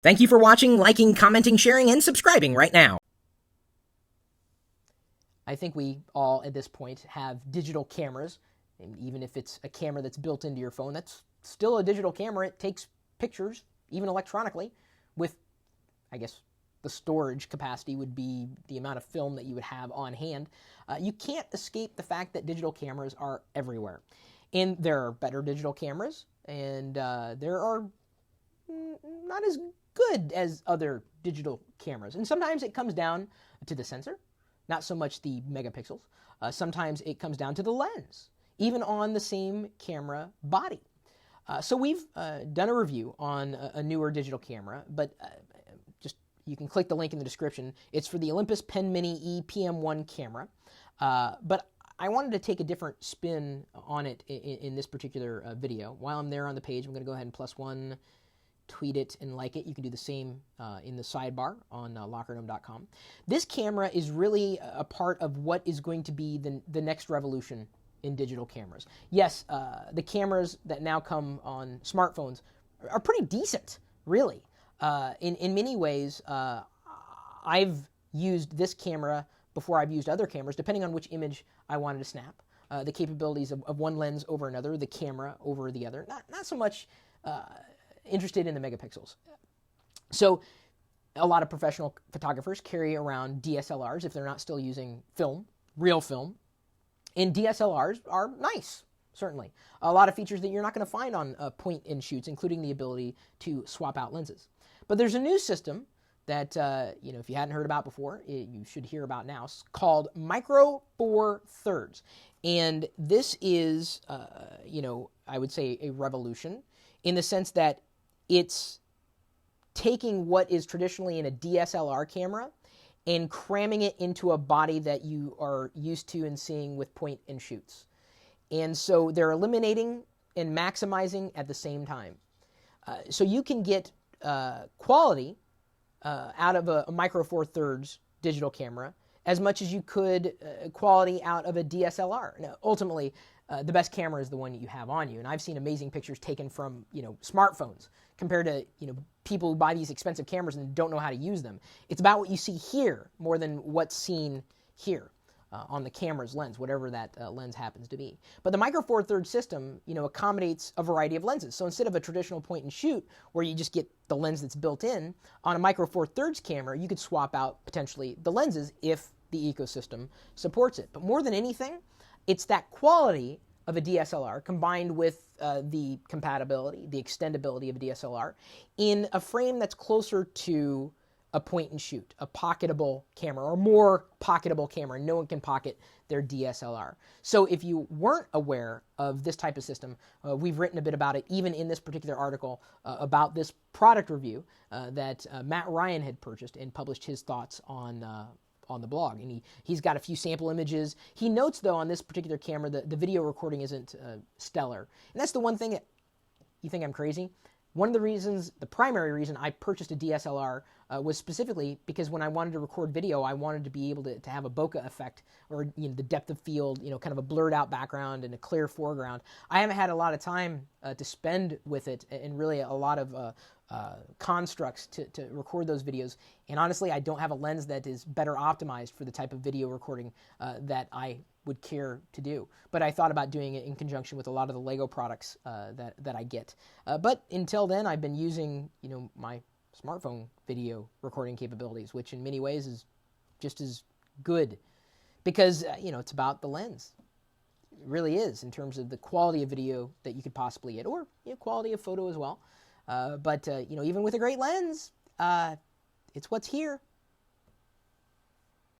Thank you for watching, liking, commenting, sharing, and subscribing right now. I think we all, at this point, have digital cameras. And even if it's a camera that's built into your phone, that's still a digital camera. It takes pictures, even electronically, with, I guess, the storage capacity would be the amount of film that you would have on hand. You can't escape the fact that digital cameras are everywhere. And there are better digital cameras, and there are not as good as other digital cameras. And sometimes it comes down to the sensor, not so much the megapixels. Sometimes it comes down to the lens, even on the same camera body. So we've done a review on a newer digital camera, but just you can click the link in the description. It's for the Olympus Pen Mini E PM1 camera. But I wanted to take a different spin on it in this particular video. While I'm there on the page, I'm going to go ahead and +1, tweet it, and like it. You can do the same in the sidebar on lockerdome.com. This camera is really a part of what is going to be the next revolution in digital cameras. Yes, the cameras that now come on smartphones are pretty decent, really. In many ways, I've used this camera before I've used other cameras, depending on which image I wanted to snap. The capabilities of one lens over another, the camera over the other. Not so much interested in the megapixels. So a lot of professional photographers carry around DSLRs if they're not still using film, real film. And DSLRs are nice, certainly. A lot of features that you're not going to find on point and shoots, including the ability to swap out lenses. But there's a new system that, if you hadn't heard about before, you should hear about now. It's called Micro Four Thirds. And this is, I would say a revolution in the sense that it's taking what is traditionally in a DSLR camera and cramming it into a body that you are used to and seeing with point and shoots. And so they're eliminating and maximizing at the same time. So you can get quality out of a Micro Four Thirds digital camera as much as you could quality out of a DSLR. Now, ultimately, the best camera is the one that you have on you. And I've seen amazing pictures taken from, smartphones compared to, people who buy these expensive cameras and don't know how to use them. It's about what you see here more than what's seen here on the camera's lens, whatever that lens happens to be. But the Micro Four Thirds system, accommodates a variety of lenses. So instead of a traditional point and shoot where you just get the lens that's built in, on a Micro Four Thirds camera, you could swap out potentially the lenses if the ecosystem supports it. But more than anything, it's that quality of a DSLR combined with the compatibility, the extendability of a DSLR in a frame that's closer to a point and shoot, a pocketable camera, or more pocketable camera. No one can pocket their DSLR. So if you weren't aware of this type of system, we've written a bit about it, even in this particular article about this product review that Matt Ryan had purchased and published his thoughts on the blog. And he's got a few sample images. He notes, though, on this particular camera, the video recording isn't stellar. And that's the one thing that you think I'm crazy. One of the reasons, the primary reason I purchased a DSLR was specifically because when I wanted to record video, I wanted to be able to have a bokeh effect, or the depth of field, kind of a blurred out background and a clear foreground. I haven't had a lot of time to spend with it, and really a lot of constructs to record those videos. And honestly, I don't have a lens that is better optimized for the type of video recording that I would care to do. But I thought about doing it in conjunction with a lot of the Lego products that I get. But until then, I've been using my smartphone video recording capabilities, which in many ways is just as good because it's about the lens. It really is, in terms of the quality of video that you could possibly get, or quality of photo as well. But even with a great lens, it's what's here.